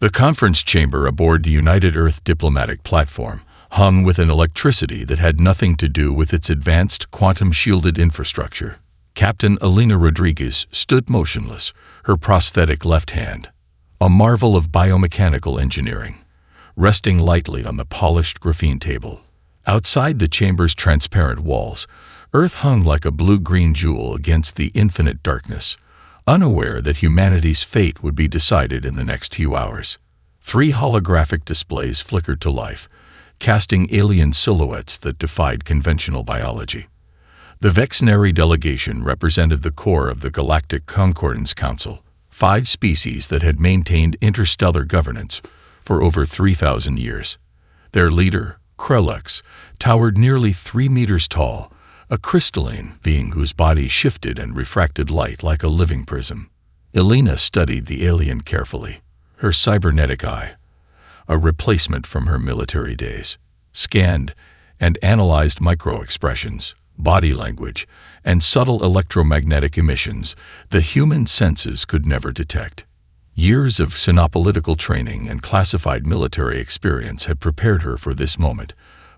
The conference chamber aboard the United Earth diplomatic platform hung with an electricity that had nothing to do with its advanced quantum-shielded infrastructure. Captain Elena Rodriguez stood motionless, her prosthetic left hand, a marvel of biomechanical engineering, resting lightly on the polished graphene table. Outside the chamber's transparent walls, Earth hung like a blue-green jewel against the infinite darkness, unaware that humanity's fate would be decided in the next few hours. 3 holographic displays flickered to life, casting alien silhouettes that defied conventional biology. The Vexnary delegation represented the core of the Galactic Concordance Council, 5 species that had maintained interstellar governance for over 3,000 years. Their leader, Krellux, towered nearly 3 meters tall, a crystalline being whose body shifted and refracted light like a living prism. Elena studied the alien carefully, her cybernetic eye, a replacement from her military days, scanned and analyzed micro-expressions, body language, and subtle electromagnetic emissions that human senses could never detect. Years of xenopolitical training and classified military experience had prepared her for this moment,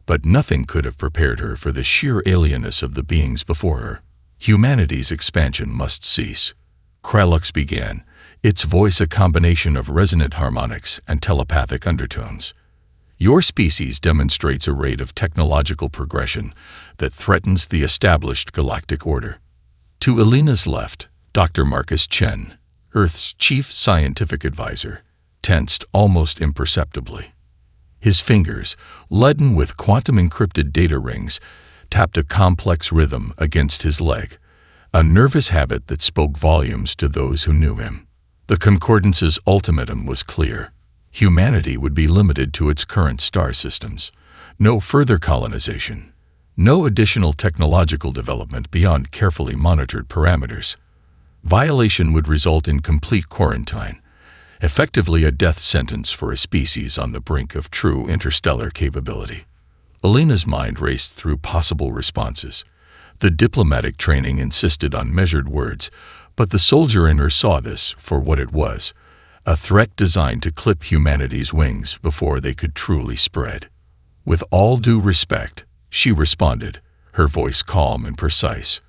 but nothing could have prepared her for the sheer alienness of the beings before her. Humanity's expansion must cease. Krellux began, its voice a combination of resonant harmonics and telepathic undertones. Your species demonstrates a rate of technological progression that threatens the established galactic order. To Elena's left, Dr. Marcus Chen, Earth's chief scientific advisor, tensed almost imperceptibly. His fingers, leaden with quantum-encrypted data rings, tapped a complex rhythm against his leg, a nervous habit that spoke volumes to those who knew him. The Concordance's ultimatum was clear. Humanity would be limited to its current star systems. No further colonization. No additional technological development beyond carefully monitored parameters. Violation would result in complete quarantine, effectively a death sentence for a species on the brink of true interstellar capability. Elena's mind raced through possible responses. The diplomatic training insisted on measured words, but the soldier in her saw this for what it was, a threat designed to clip humanity's wings before they could truly spread. With all due respect, she responded, her voice calm and precise.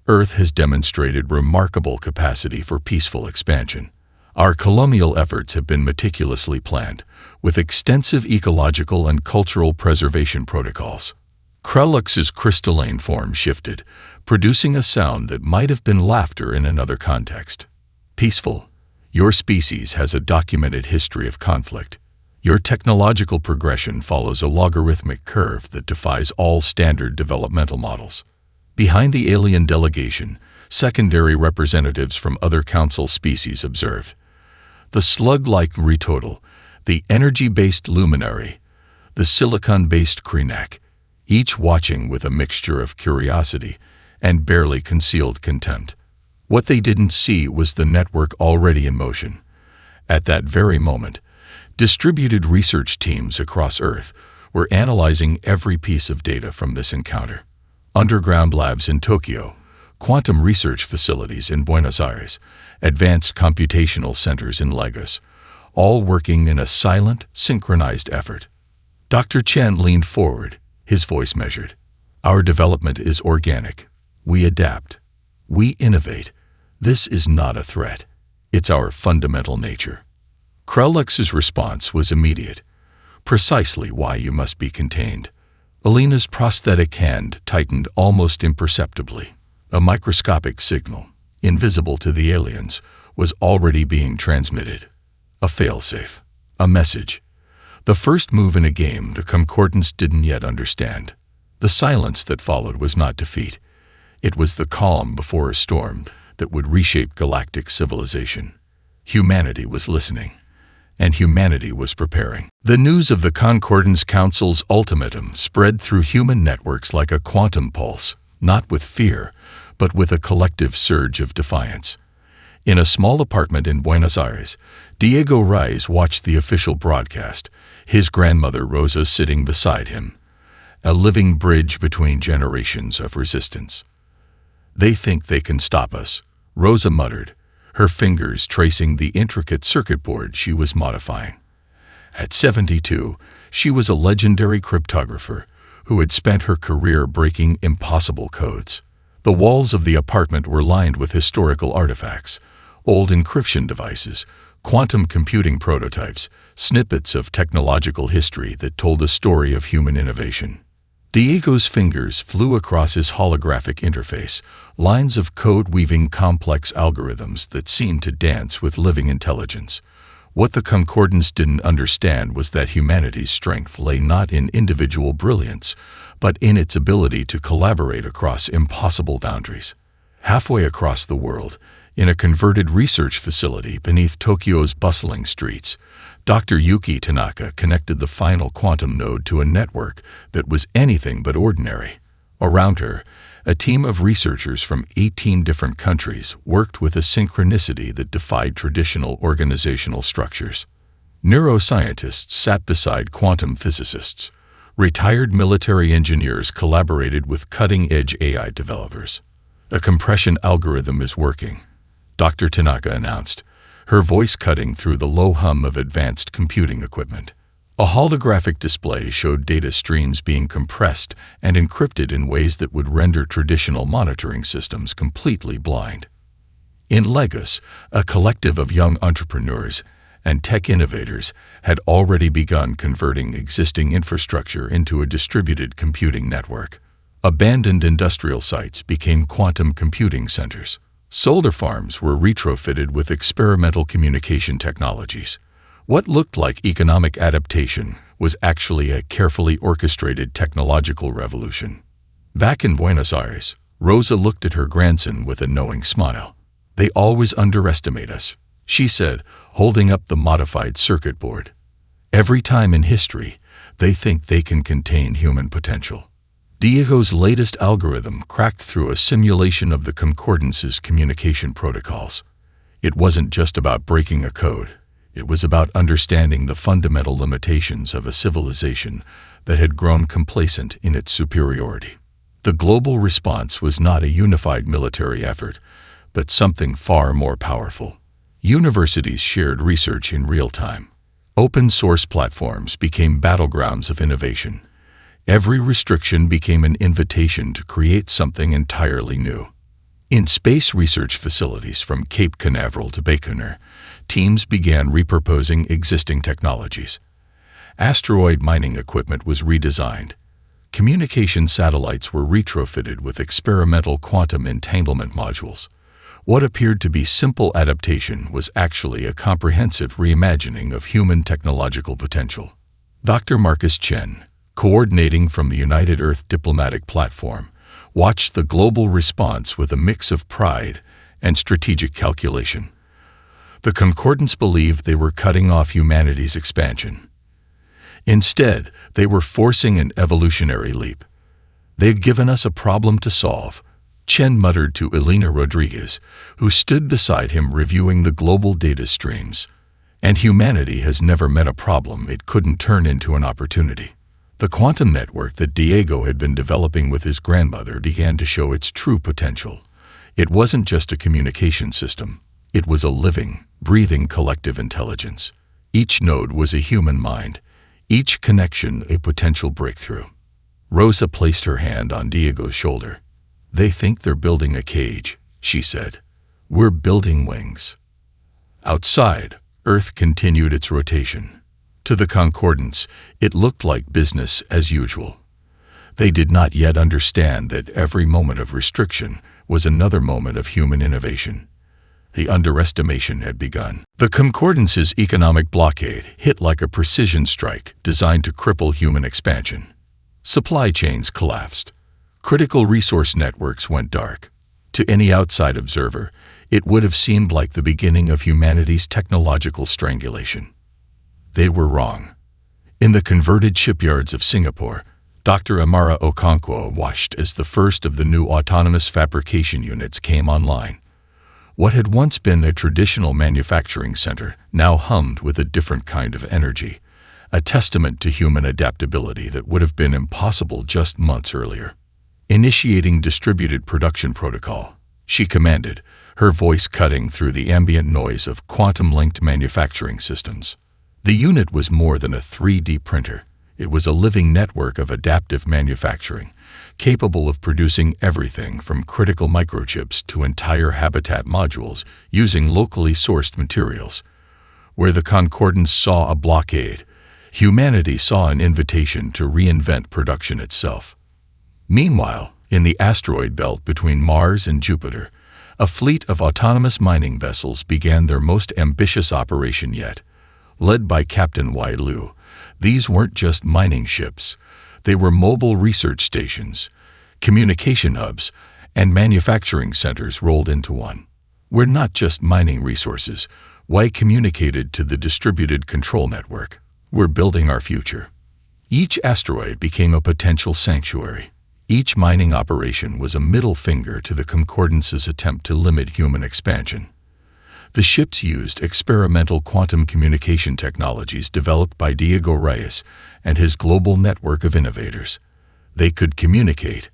Earth has demonstrated remarkable capacity for peaceful expansion. Our colonial efforts have been meticulously planned, with extensive ecological and cultural preservation protocols. Krellux's crystalline form shifted, producing a sound that might have been laughter in another context. Peaceful. Your species has a documented history of conflict. Your technological progression follows a logarithmic curve that defies all standard developmental models. Behind the alien delegation, secondary representatives from other council species observed. The slug-like Retotal, the energy-based Luminary, the silicon-based Krenak, each watching with a mixture of curiosity and barely concealed contempt. What they didn't see was the network already in motion. At that very moment, distributed research teams across Earth were analyzing every piece of data from this encounter. Underground labs in Tokyo, quantum research facilities in Buenos Aires, advanced computational centers in Lagos, all working in a silent, synchronized effort. Dr. Chen leaned forward, his voice measured. Our development is organic. We adapt. We innovate. This is not a threat. It's our fundamental nature. Krellux's response was immediate. Precisely why you must be contained. Elena's prosthetic hand tightened almost imperceptibly. A microscopic signal, invisible to the aliens, was already being transmitted. A failsafe. A message. The first move in a game the Concordance didn't yet understand. The silence that followed was not defeat. It was the calm before a storm that would reshape galactic civilization. Humanity was listening, and humanity was preparing. The news of the Concordance Council's ultimatum spread through human networks like a quantum pulse, not with fear, but with a collective surge of defiance. In a small apartment in Buenos Aires, Diego Reyes watched the official broadcast, his grandmother Rosa sitting beside him, a living bridge between generations of resistance. They think they can stop us, Rosa muttered, her fingers tracing the intricate circuit board she was modifying. At 72, she was a legendary cryptographer who had spent her career breaking impossible codes. The walls of the apartment were lined with historical artifacts, old encryption devices, quantum computing prototypes, snippets of technological history that told the story of human innovation. Diego's fingers flew across his holographic interface, lines of code weaving complex algorithms that seemed to dance with living intelligence. What the Concordance didn't understand was that humanity's strength lay not in individual brilliance, but in its ability to collaborate across impossible boundaries. Halfway across the world, in a converted research facility beneath Tokyo's bustling streets, Dr. Yuki Tanaka connected the final quantum node to a network that was anything but ordinary. Around her, a team of researchers from 18 different countries worked with a synchronicity that defied traditional organizational structures. Neuroscientists sat beside quantum physicists. Retired military engineers collaborated with cutting-edge AI developers. A compression algorithm is working, Dr. Tanaka announced, her voice cutting through the low hum of advanced computing equipment. A holographic display showed data streams being compressed and encrypted in ways that would render traditional monitoring systems completely blind. In Lagos, a collective of young entrepreneurs and tech innovators had already begun converting existing infrastructure into a distributed computing network. Abandoned industrial sites became quantum computing centers. Solar farms were retrofitted with experimental communication technologies. What looked like economic adaptation was actually a carefully orchestrated technological revolution. Back in Buenos Aires, Rosa looked at her grandson with a knowing smile. "They always underestimate us," she said, holding up the modified circuit board. "Every time in history, they think they can contain human potential." Diego's latest algorithm cracked through a simulation of the Concordance's communication protocols. It wasn't just about breaking a code. It was about understanding the fundamental limitations of a civilization that had grown complacent in its superiority. The global response was not a unified military effort, but something far more powerful. Universities shared research in real time. Open-source platforms became battlegrounds of innovation. Every restriction became an invitation to create something entirely new. In space research facilities from Cape Canaveral to Baikonur, teams began repurposing existing technologies. Asteroid mining equipment was redesigned. Communication satellites were retrofitted with experimental quantum entanglement modules. What appeared to be simple adaptation was actually a comprehensive reimagining of human technological potential. Dr. Marcus Chen, coordinating from the United Earth Diplomatic Platform, watched the global response with a mix of pride and strategic calculation. The Concordance believed they were cutting off humanity's expansion. Instead, they were forcing an evolutionary leap. "They've given us a problem to solve," Chen muttered to Elena Rodriguez, who stood beside him reviewing the global data streams. "And humanity has never met a problem it couldn't turn into an opportunity." The quantum network that Diego had been developing with his grandmother began to show its true potential. It wasn't just a communication system. It was a living, breathing collective intelligence. Each node was a human mind, each connection a potential breakthrough. Rosa placed her hand on Diego's shoulder. "They think they're building a cage," she said. "We're building wings." Outside, Earth continued its rotation. To the Concordance, it looked like business as usual. They did not yet understand that every moment of restriction was another moment of human innovation. The underestimation had begun. The Concordance's economic blockade hit like a precision strike designed to cripple human expansion. Supply chains collapsed. Critical resource networks went dark. To any outside observer, it would have seemed like the beginning of humanity's technological strangulation. They were wrong. In the converted shipyards of Singapore, Dr. Amara Okonkwo watched as the first of the new autonomous fabrication units came online. What had once been a traditional manufacturing center now hummed with a different kind of energy, a testament to human adaptability that would have been impossible just months earlier. Initiating distributed production protocol, she commanded, her voice cutting through the ambient noise of quantum-linked manufacturing systems. The unit was more than a 3D printer. It was a living network of adaptive manufacturing, capable of producing everything from critical microchips to entire habitat modules using locally sourced materials. Where the Concordance saw a blockade, humanity saw an invitation to reinvent production itself. Meanwhile, in the asteroid belt between Mars and Jupiter, a fleet of autonomous mining vessels began their most ambitious operation yet. Led by Captain Y. Liu, these weren't just mining ships. They were mobile research stations, communication hubs, and manufacturing centers rolled into one. We're not just mining resources, Y communicated to the distributed control network. We're building our future. Each asteroid became a potential sanctuary. Each mining operation was a middle finger to the Concordance's attempt to limit human expansion. The ships used experimental quantum communication technologies developed by Diego Reyes and his global network of innovators. They could communicate,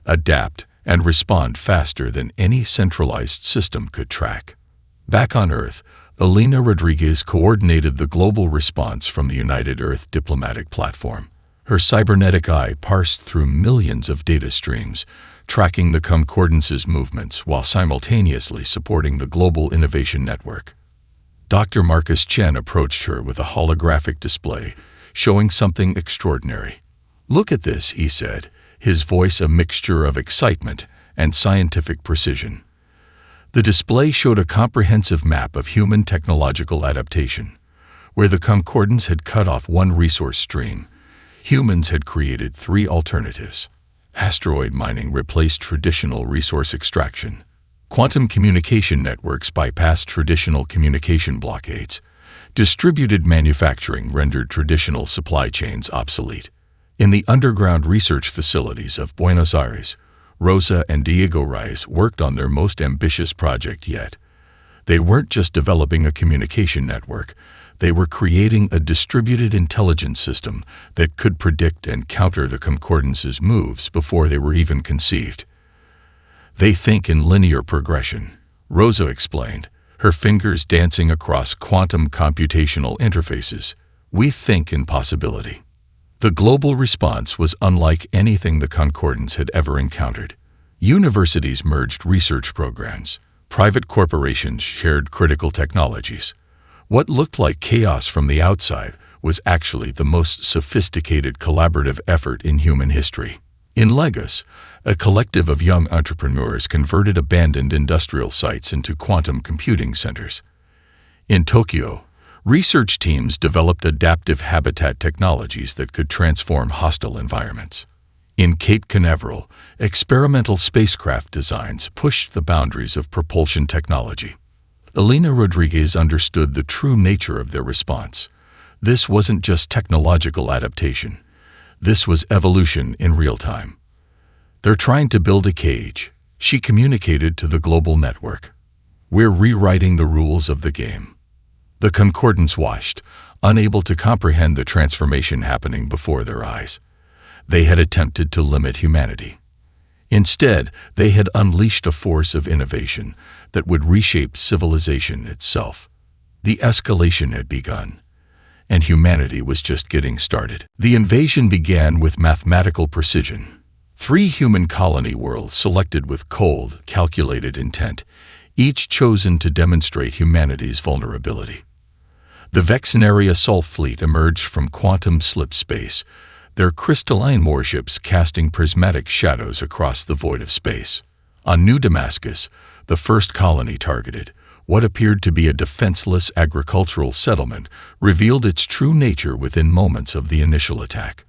adapt, and respond faster than any centralized system could track. Back on Earth, Elena Rodriguez coordinated the global response from the United Earth diplomatic platform. Her cybernetic eye parsed through millions of data streams, tracking the Concordance's movements while simultaneously supporting the global innovation network. Dr. Marcus Chen approached her with a holographic display, showing something extraordinary. "Look at this," he said, his voice a mixture of excitement and scientific precision. The display showed a comprehensive map of human technological adaptation. Where the Concordance had cut off one resource stream, humans had created 3 alternatives. Asteroid mining replaced traditional resource extraction. Quantum communication networks bypassed traditional communication blockades. Distributed manufacturing rendered traditional supply chains obsolete. In the underground research facilities of Buenos Aires, Rosa and Diego Reyes worked on their most ambitious project yet. They weren't just developing a communication network. They were creating a distributed intelligence system that could predict and counter the Concordance's moves before they were even conceived. "They think in linear progression," Rosa explained, her fingers dancing across quantum computational interfaces. "We think in possibility." The global response was unlike anything the Concordance had ever encountered. Universities merged research programs. Private corporations shared critical technologies. What looked like chaos from the outside was actually the most sophisticated collaborative effort in human history. In Lagos, a collective of young entrepreneurs converted abandoned industrial sites into quantum computing centers. In Tokyo, research teams developed adaptive habitat technologies that could transform hostile environments. In Cape Canaveral, experimental spacecraft designs pushed the boundaries of propulsion technology. Elena Rodriguez understood the true nature of their response. This wasn't just technological adaptation. This was evolution in real time. "They're trying to build a cage," she communicated to the global network. "We're rewriting the rules of the game." The Concordance watched, unable to comprehend the transformation happening before their eyes. They had attempted to limit humanity. Instead, they had unleashed a force of innovation that would reshape civilization itself. The escalation had begun, and humanity was just getting started. The invasion began with mathematical precision. 3 human colony worlds selected with cold, calculated intent, each chosen to demonstrate humanity's vulnerability. The Vexenary assault fleet emerged from quantum slip space, their crystalline warships casting prismatic shadows across the void of space. On New Damascus, the first colony targeted, what appeared to be a defenseless agricultural settlement, revealed its true nature within moments of the initial attack.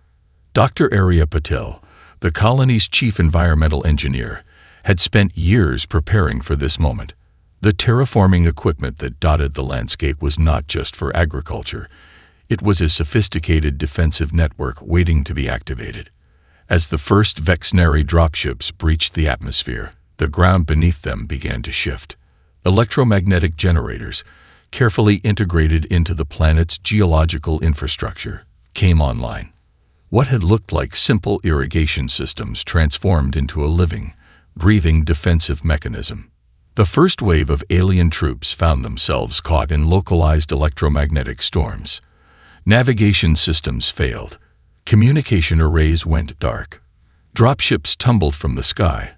Dr. Arya Patel, the colony's chief environmental engineer, had spent years preparing for this moment. The terraforming equipment that dotted the landscape was not just for agriculture. It was a sophisticated defensive network waiting to be activated. As the first Vexenary dropships breached the atmosphere, the ground beneath them began to shift. Electromagnetic generators, carefully integrated into the planet's geological infrastructure, came online. What had looked like simple irrigation systems transformed into a living, breathing defensive mechanism. The first wave of alien troops found themselves caught in localized electromagnetic storms. Navigation systems failed. Communication arrays went dark. Dropships tumbled from the sky,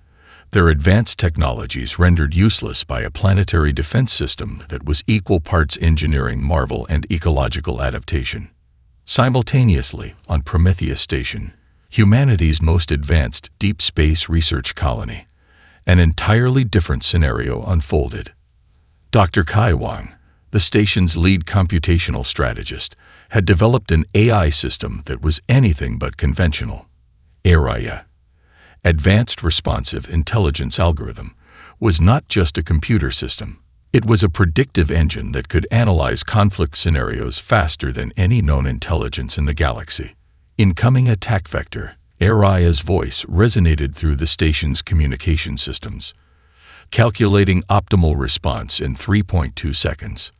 their advanced technologies rendered useless by a planetary defense system that was equal parts engineering marvel and ecological adaptation. Simultaneously, on Prometheus Station, humanity's most advanced deep space research colony, an entirely different scenario unfolded. Dr. Kai Wang, the station's lead computational strategist, had developed an AI system that was anything but conventional. ARIA, Advanced Responsive Intelligence Algorithm, was not just a computer system. It was a predictive engine that could analyze conflict scenarios faster than any known intelligence in the galaxy. Incoming attack vector, ARIA's voice resonated through the station's communication systems, calculating optimal response in 3.2 seconds.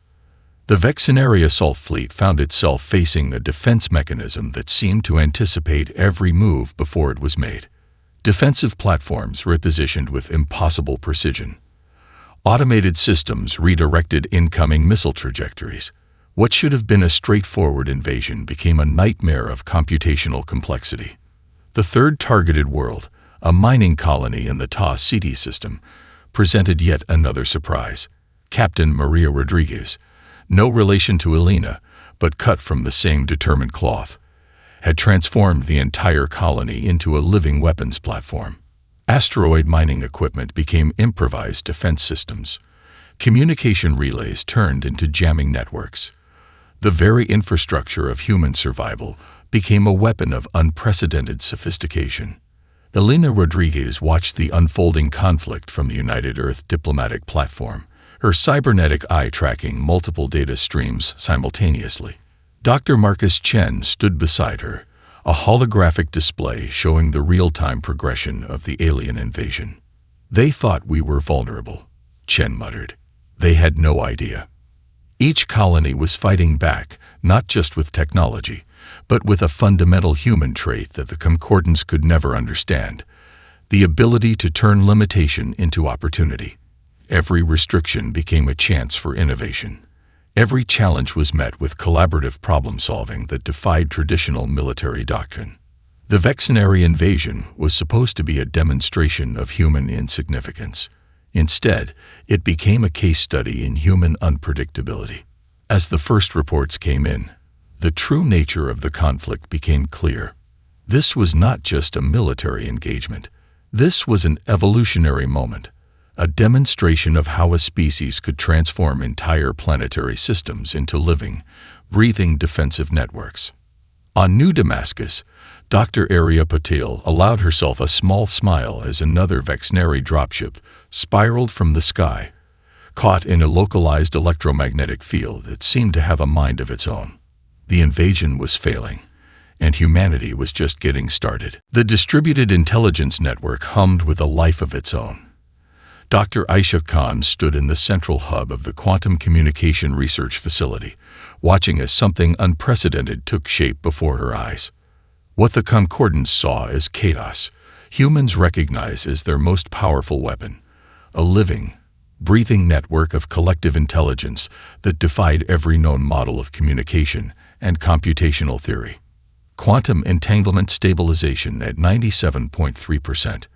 The Vexenary assault fleet found itself facing a defense mechanism that seemed to anticipate every move before it was made. Defensive platforms repositioned with impossible precision. Automated systems redirected incoming missile trajectories. What should have been a straightforward invasion became a nightmare of computational complexity. The third targeted world, a mining colony in the Ta City system, presented yet another surprise. Captain Maria Rodriguez, no relation to Elena, but cut from the same determined cloth, had transformed the entire colony into a living weapons platform. Asteroid mining equipment became improvised defense systems. Communication relays turned into jamming networks. The very infrastructure of human survival became a weapon of unprecedented sophistication. Elena Rodriguez watched the unfolding conflict from the United Earth diplomatic platform, her cybernetic eye tracking multiple data streams simultaneously. Dr. Marcus Chen stood beside her, a holographic display showing the real-time progression of the alien invasion. "They thought we were vulnerable," Chen muttered. "They had no idea." Each colony was fighting back, not just with technology, but with a fundamental human trait that the Concordance could never understand: the ability to turn limitation into opportunity. Every restriction became a chance for innovation. Every challenge was met with collaborative problem-solving that defied traditional military doctrine. The Vexenary invasion was supposed to be a demonstration of human insignificance. Instead, it became a case study in human unpredictability. As the first reports came in, the true nature of the conflict became clear. This was not just a military engagement. This was an evolutionary moment, a demonstration of how a species could transform entire planetary systems into living, breathing defensive networks. On New Damascus, Dr. Arya Patel allowed herself a small smile as another Vexenary dropship spiraled from the sky, caught in a localized electromagnetic field that seemed to have a mind of its own. The invasion was failing, and humanity was just getting started. The distributed intelligence network hummed with a life of its own. Dr. Aisha Khan stood in the central hub of the Quantum Communication Research Facility, watching as something unprecedented took shape before her eyes. What the Concordance saw as chaos, humans recognize as their most powerful weapon: a living, breathing network of collective intelligence that defied every known model of communication and computational theory. Quantum entanglement stabilization at 97.3%,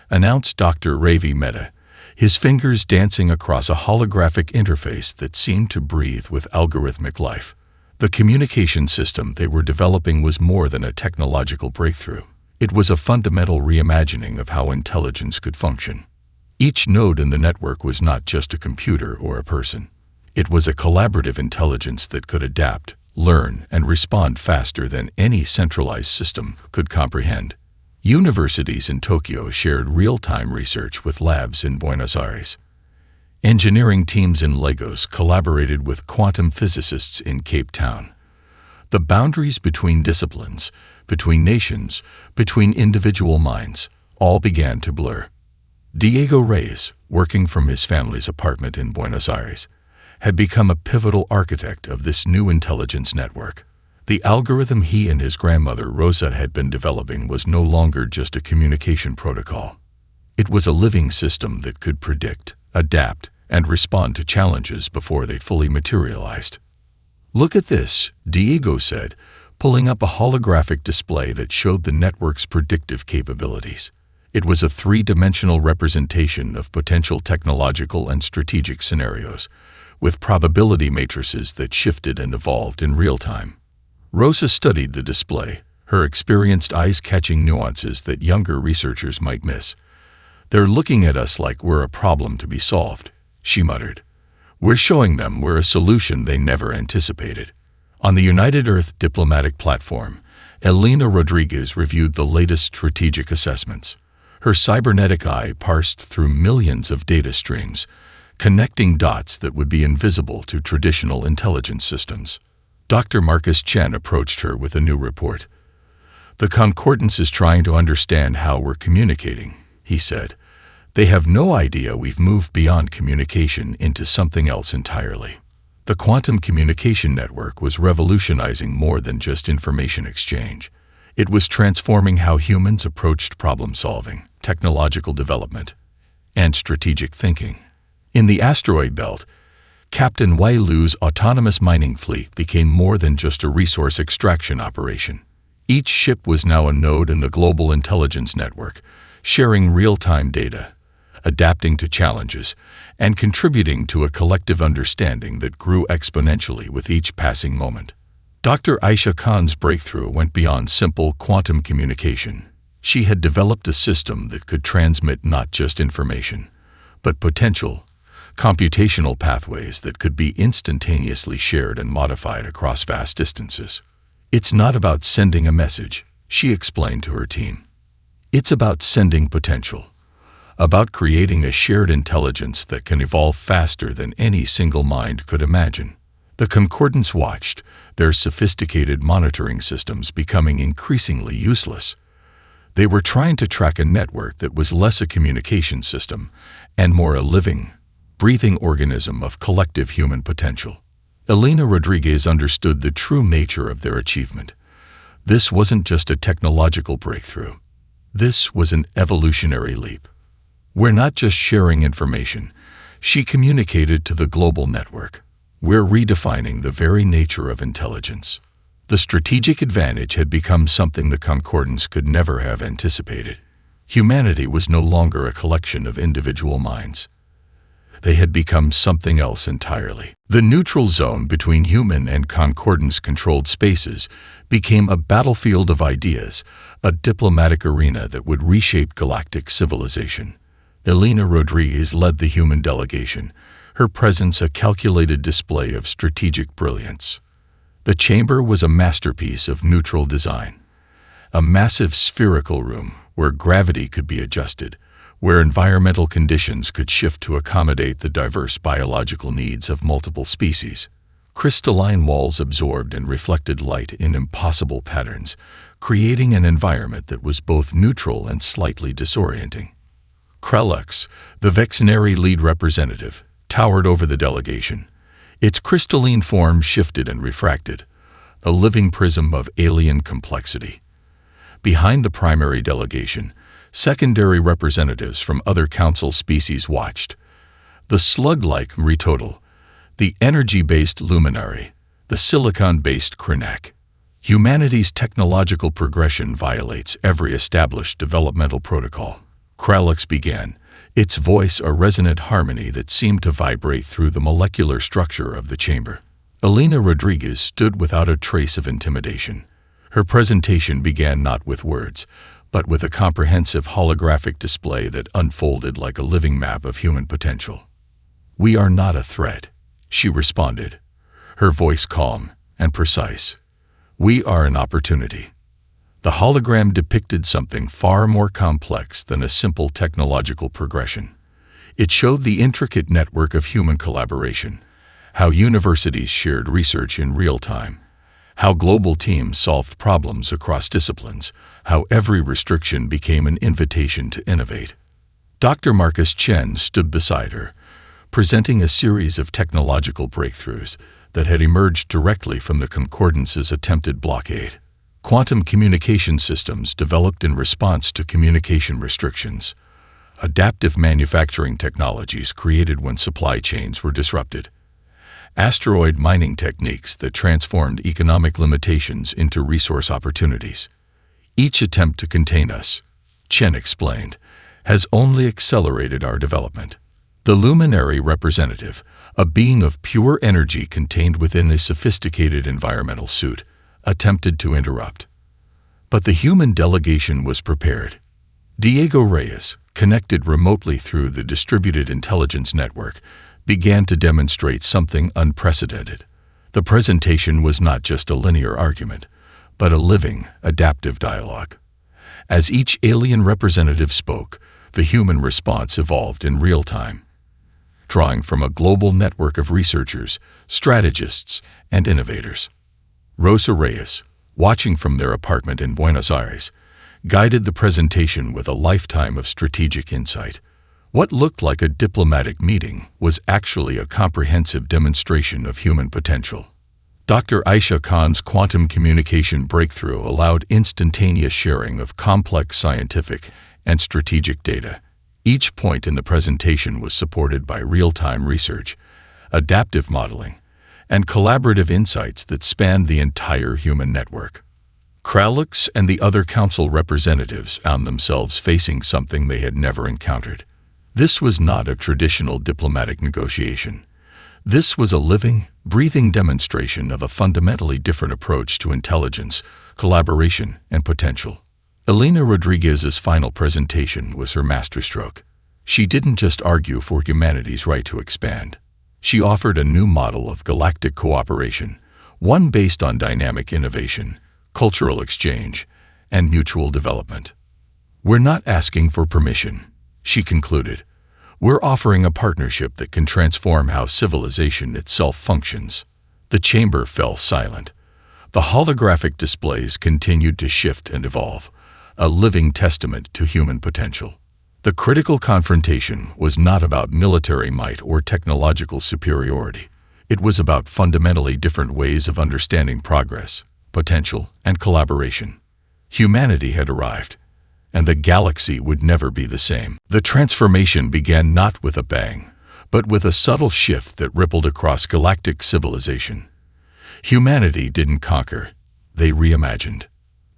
announced Dr. Ravi Mehta, his fingers dancing across a holographic interface that seemed to breathe with algorithmic life. The communication system they were developing was more than a technological breakthrough. It was a fundamental reimagining of how intelligence could function. Each node in the network was not just a computer or a person. It was a collaborative intelligence that could adapt, learn, and respond faster than any centralized system could comprehend. Universities in Tokyo shared real-time research with labs in Buenos Aires. Engineering teams in Lagos collaborated with quantum physicists in Cape Town. The boundaries between disciplines, between nations, between individual minds, all began to blur. Diego Reyes, working from his family's apartment in Buenos Aires, had become a pivotal architect of this new intelligence network. The algorithm he and his grandmother Rosa had been developing was no longer just a communication protocol. It was a living system that could predict, adapt, and respond to challenges before they fully materialized. "Look at this," Diego said, pulling up a holographic display that showed the network's predictive capabilities. It was a three-dimensional representation of potential technological and strategic scenarios, with probability matrices that shifted and evolved in real time. Rosa studied the display, her experienced eyes catching nuances that younger researchers might miss. "They're looking at us like we're a problem to be solved," she muttered. "We're showing them we're a solution they never anticipated." On the United Earth diplomatic platform, Elena Rodriguez reviewed the latest strategic assessments. Her cybernetic eye parsed through millions of data streams, connecting dots that would be invisible to traditional intelligence systems. Dr. Marcus Chen approached her with a new report. "The Concordance is trying to understand how we're communicating," he said. "They have no idea we've moved beyond communication into something else entirely." The quantum communication network was revolutionizing more than just information exchange. It was transforming how humans approached problem-solving, technological development, and strategic thinking. In the asteroid belt, Captain Wei Lu's autonomous mining fleet became more than just a resource extraction operation. Each ship was now a node in the global intelligence network, sharing real-time data, adapting to challenges, and contributing to a collective understanding that grew exponentially with each passing moment. Dr. Aisha Khan's breakthrough went beyond simple quantum communication. She had developed a system that could transmit not just information, but potential, computational pathways that could be instantaneously shared and modified across vast distances. "It's not about sending a message," she explained to her team. "It's about sending potential, about creating a shared intelligence that can evolve faster than any single mind could imagine." The Concordance watched, their sophisticated monitoring systems becoming increasingly useless. They were trying to track a network that was less a communication system and more a living, breathing organism of collective human potential. Elena Rodriguez understood the true nature of their achievement. This wasn't just a technological breakthrough. This was an evolutionary leap. "We're not just sharing information," she communicated to the global network. "We're redefining the very nature of intelligence." The strategic advantage had become something the Concordance could never have anticipated. Humanity was no longer a collection of individual minds. They had become something else entirely. The neutral zone between human and Concordance-controlled spaces became a battlefield of ideas, a diplomatic arena that would reshape galactic civilization. Elena Rodriguez led the human delegation, her presence a calculated display of strategic brilliance. The chamber was a masterpiece of neutral design, a massive spherical room where gravity could be adjusted, where environmental conditions could shift to accommodate the diverse biological needs of multiple species. Crystalline walls absorbed and reflected light in impossible patterns, creating an environment that was both neutral and slightly disorienting. Krellux, the Vexenary lead representative, towered over the delegation. Its crystalline form shifted and refracted, a living prism of alien complexity. Behind the primary delegation, secondary representatives from other council species watched. The slug-like Retotal, the energy-based Luminary, the silicon-based Krenak. Humanity's technological progression violates every established developmental protocol. Krellux began, its voice a resonant harmony that seemed to vibrate through the molecular structure of the chamber. Elena Rodriguez stood without a trace of intimidation. Her presentation began not with words, but with a comprehensive holographic display that unfolded like a living map of human potential. "We are not a threat," she responded, her voice calm and precise. "We are an opportunity." The hologram depicted something far more complex than a simple technological progression. It showed the intricate network of human collaboration, how universities shared research in real time, how global teams solved problems across disciplines, how every restriction became an invitation to innovate. Dr. Marcus Chen stood beside her, presenting a series of technological breakthroughs that had emerged directly from the Concordance's attempted blockade. Quantum communication systems developed in response to communication restrictions, adaptive manufacturing technologies created when supply chains were disrupted, asteroid mining techniques that transformed economic limitations into resource opportunities. Each attempt to contain us, Chen explained, has only accelerated our development. The luminary representative, a being of pure energy contained within a sophisticated environmental suit, attempted to interrupt. But the human delegation was prepared. Diego Reyes, connected remotely through the distributed intelligence network, began to demonstrate something unprecedented. The presentation was not just a linear argument, but a living, adaptive dialogue. As each alien representative spoke, the human response evolved in real time. Drawing from a global network of researchers, strategists, and innovators. Rosa Reyes, watching from their apartment in Buenos Aires, guided the presentation with a lifetime of strategic insight. What looked like a diplomatic meeting was actually a comprehensive demonstration of human potential. Dr. Aisha Khan's quantum communication breakthrough allowed instantaneous sharing of complex scientific and strategic data. Each point in the presentation was supported by real-time research, adaptive modeling, and collaborative insights that spanned the entire human network. Kralix and the other council representatives found themselves facing something they had never encountered. This was not a traditional diplomatic negotiation. This was a living, breathing demonstration of a fundamentally different approach to intelligence, collaboration, and potential. Elena Rodriguez's final presentation was her masterstroke. She didn't just argue for humanity's right to expand. She offered a new model of galactic cooperation, one based on dynamic innovation, cultural exchange, and mutual development. "We're not asking for permission," she concluded. "We're offering a partnership that can transform how civilization itself functions." The chamber fell silent. The holographic displays continued to shift and evolve, a living testament to human potential. The critical confrontation was not about military might or technological superiority. It was about fundamentally different ways of understanding progress, potential, and collaboration. Humanity had arrived, and the galaxy would never be the same. The transformation began not with a bang, but with a subtle shift that rippled across galactic civilization. Humanity didn't conquer, they reimagined.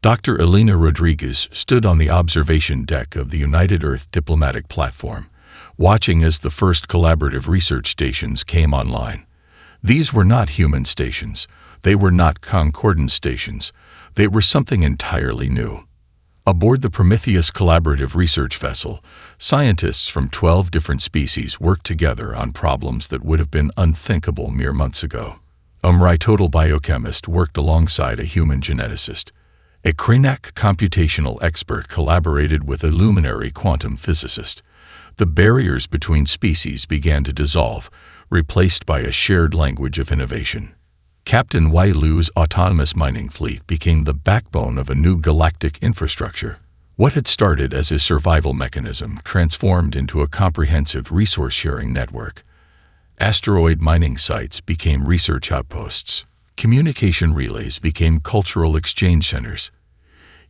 Dr. Elena Rodriguez stood on the observation deck of the United Earth diplomatic platform, watching as the first collaborative research stations came online. These were not human stations. They were not concordance stations. They were something entirely new. Aboard the Prometheus collaborative research vessel, scientists from 12 different species worked together on problems that would have been unthinkable mere months ago. A total biochemist worked alongside a human geneticist. A Krenak computational expert collaborated with a luminary quantum physicist. The barriers between species began to dissolve, replaced by a shared language of innovation. Captain Wai Lu's autonomous mining fleet became the backbone of a new galactic infrastructure. What had started as a survival mechanism transformed into a comprehensive resource-sharing network. Asteroid mining sites became research outposts. Communication relays became cultural exchange centers.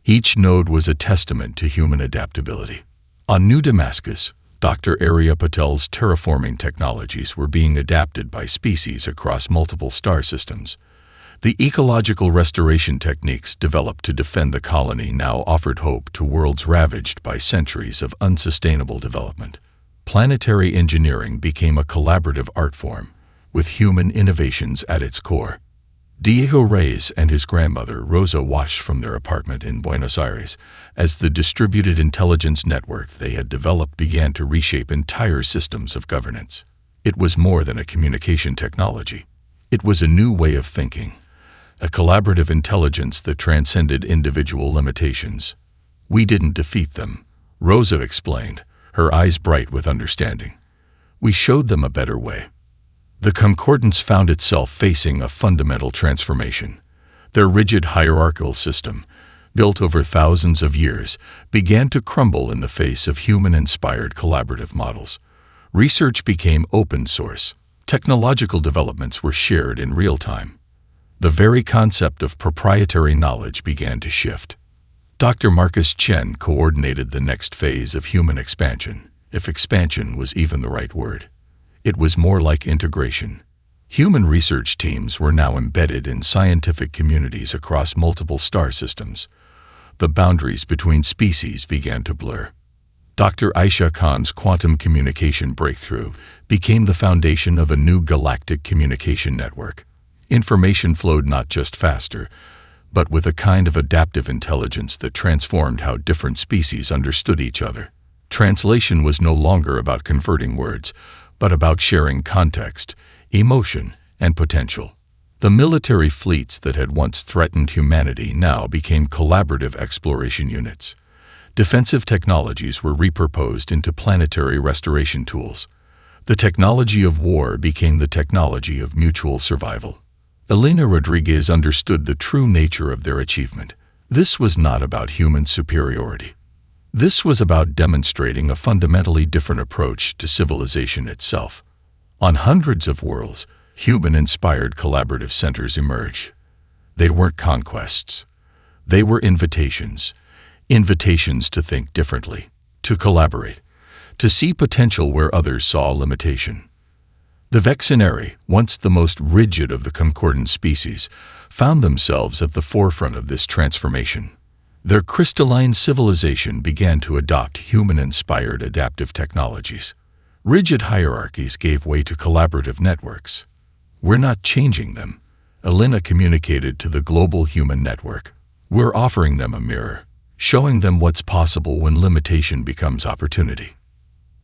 Each node was a testament to human adaptability. On New Damascus, Dr. Arya Patel's terraforming technologies were being adapted by species across multiple star systems. The ecological restoration techniques developed to defend the colony now offered hope to worlds ravaged by centuries of unsustainable development. Planetary engineering became a collaborative art form, with human innovations at its core. Diego Reyes and his grandmother Rosa watched from their apartment in Buenos Aires as the distributed intelligence network they had developed began to reshape entire systems of governance. It was more than a communication technology. It was a new way of thinking, a collaborative intelligence that transcended individual limitations. "We didn't defeat them," Rosa explained, her eyes bright with understanding. "We showed them a better way." The concordance found itself facing a fundamental transformation. Their rigid hierarchical system, built over thousands of years, began to crumble in the face of human-inspired collaborative models. Research became open source. Technological developments were shared in real time. The very concept of proprietary knowledge began to shift. Dr. Marcus Chen coordinated the next phase of human expansion, if expansion was even the right word. It was more like integration. Human research teams were now embedded in scientific communities across multiple star systems. The boundaries between species began to blur. Dr. Aisha Khan's quantum communication breakthrough became the foundation of a new galactic communication network. Information flowed not just faster, but with a kind of adaptive intelligence that transformed how different species understood each other. Translation was no longer about converting words, but about sharing context, emotion, and potential. The military fleets that had once threatened humanity now became collaborative exploration units. Defensive technologies were repurposed into planetary restoration tools. The technology of war became the technology of mutual survival. Elena Rodriguez understood the true nature of their achievement. This was not about human superiority. This was about demonstrating a fundamentally different approach to civilization itself. On hundreds of worlds, human-inspired collaborative centers emerged. They weren't conquests. They were invitations. Invitations to think differently, to collaborate, to see potential where others saw limitation. The Vexenari, once the most rigid of the concordant species, found themselves at the forefront of this transformation. Their crystalline civilization began to adopt human-inspired adaptive technologies. Rigid hierarchies gave way to collaborative networks. We're not changing them, Elena communicated to the global human network. We're offering them a mirror, showing them what's possible when limitation becomes opportunity.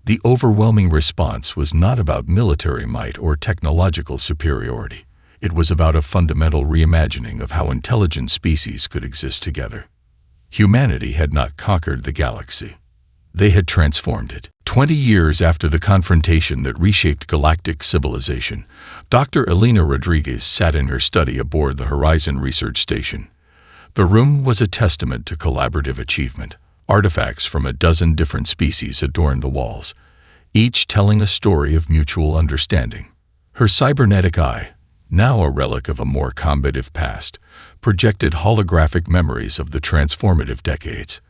The overwhelming response was not about military might or technological superiority. It was about a fundamental reimagining of how intelligent species could exist together. Humanity had not conquered the galaxy. They had transformed it. 20 years after the confrontation that reshaped galactic civilization, Dr. Elena Rodriguez sat in her study aboard the Horizon Research Station. The room was a testament to collaborative achievement. Artifacts from a dozen different species adorned the walls, each telling a story of mutual understanding. Her cybernetic eye, now a relic of a more combative past, projected holographic memories of the transformative decades.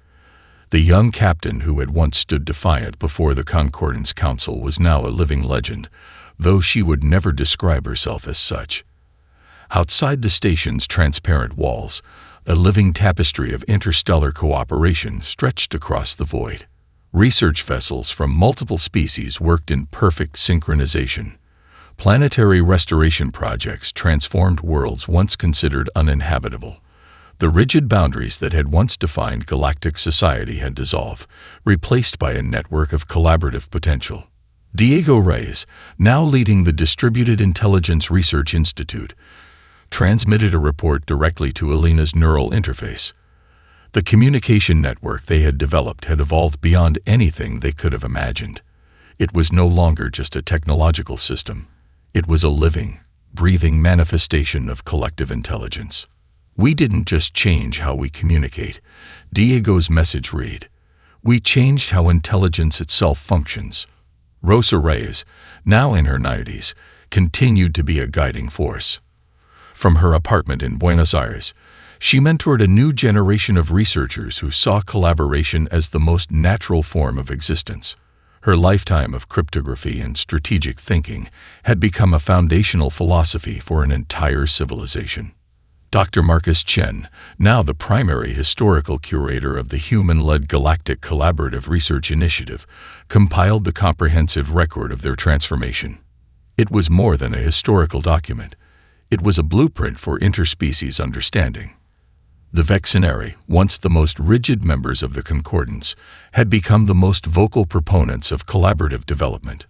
The young captain who had once stood defiant before the Concordance Council was now a living legend, though she would never describe herself as such. Outside the station's transparent walls, a living tapestry of interstellar cooperation stretched across the void. Research vessels from multiple species worked in perfect synchronization. Planetary restoration projects transformed worlds once considered uninhabitable. The rigid boundaries that had once defined galactic society had dissolved, replaced by a network of collaborative potential. Diego Reyes, now leading the Distributed Intelligence Research Institute, transmitted a report directly to Elena's neural interface. The communication network they had developed had evolved beyond anything they could have imagined. It was no longer just a technological system. It was a living, breathing manifestation of collective intelligence. We didn't just change how we communicate, Diego's message read. We changed how intelligence itself functions. Rosa Reyes, now in her 90s, continued to be a guiding force. From her apartment in Buenos Aires, she mentored a new generation of researchers who saw collaboration as the most natural form of existence. Her lifetime of cryptography and strategic thinking had become a foundational philosophy for an entire civilization. Dr. Marcus Chen, now the primary historical curator of the human-led Galactic Collaborative Research Initiative, compiled the comprehensive record of their transformation. It was more than a historical document. It was a blueprint for interspecies understanding. The Vexenari, once the most rigid members of the Concordance, had become the most vocal proponents of collaborative development.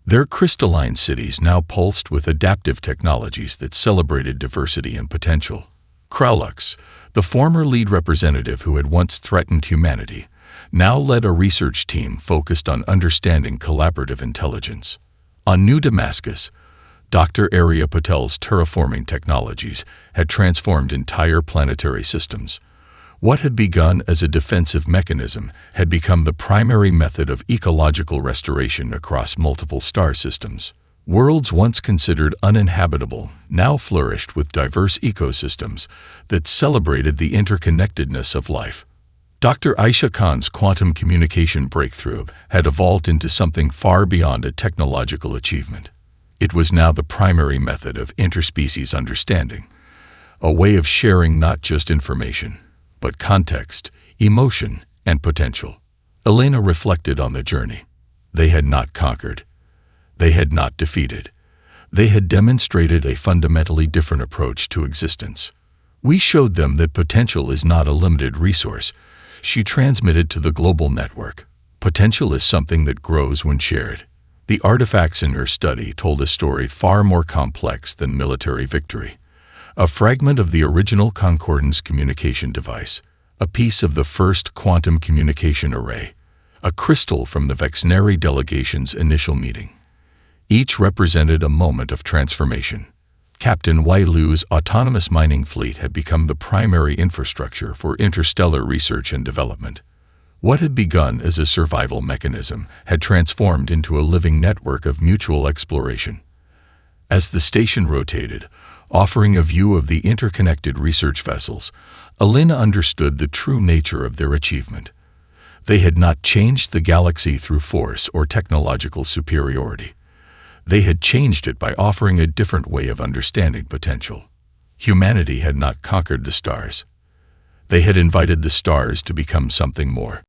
Their crystalline cities now pulsed with adaptive technologies that celebrated diversity and potential. Kralux, the former lead representative who had once threatened humanity, now led a research team focused on understanding collaborative intelligence. On New Damascus, Dr. Arya Patel's terraforming technologies had transformed entire planetary systems. What had begun as a defensive mechanism had become the primary method of ecological restoration across multiple star systems. Worlds once considered uninhabitable now flourished with diverse ecosystems that celebrated the interconnectedness of life. Dr. Aisha Khan's quantum communication breakthrough had evolved into something far beyond a technological achievement. It was now the primary method of interspecies understanding, a way of sharing not just information, but context, emotion, and potential. Elena reflected on the journey. They had not conquered. They had not defeated. They had demonstrated a fundamentally different approach to existence. We showed them that potential is not a limited resource, she transmitted to the global network. Potential is something that grows when shared. The artifacts in her study told a story far more complex than military victory. A fragment of the original Concordance communication device, a piece of the first quantum communication array, a crystal from the Vexneri delegation's initial meeting. Each represented a moment of transformation. Captain Wailu's autonomous mining fleet had become the primary infrastructure for interstellar research and development. What had begun as a survival mechanism had transformed into a living network of mutual exploration. As the station rotated, offering a view of the interconnected research vessels, Elena understood the true nature of their achievement. They had not changed the galaxy through force or technological superiority. They had changed it by offering a different way of understanding potential. Humanity had not conquered the stars. They had invited the stars to become something more.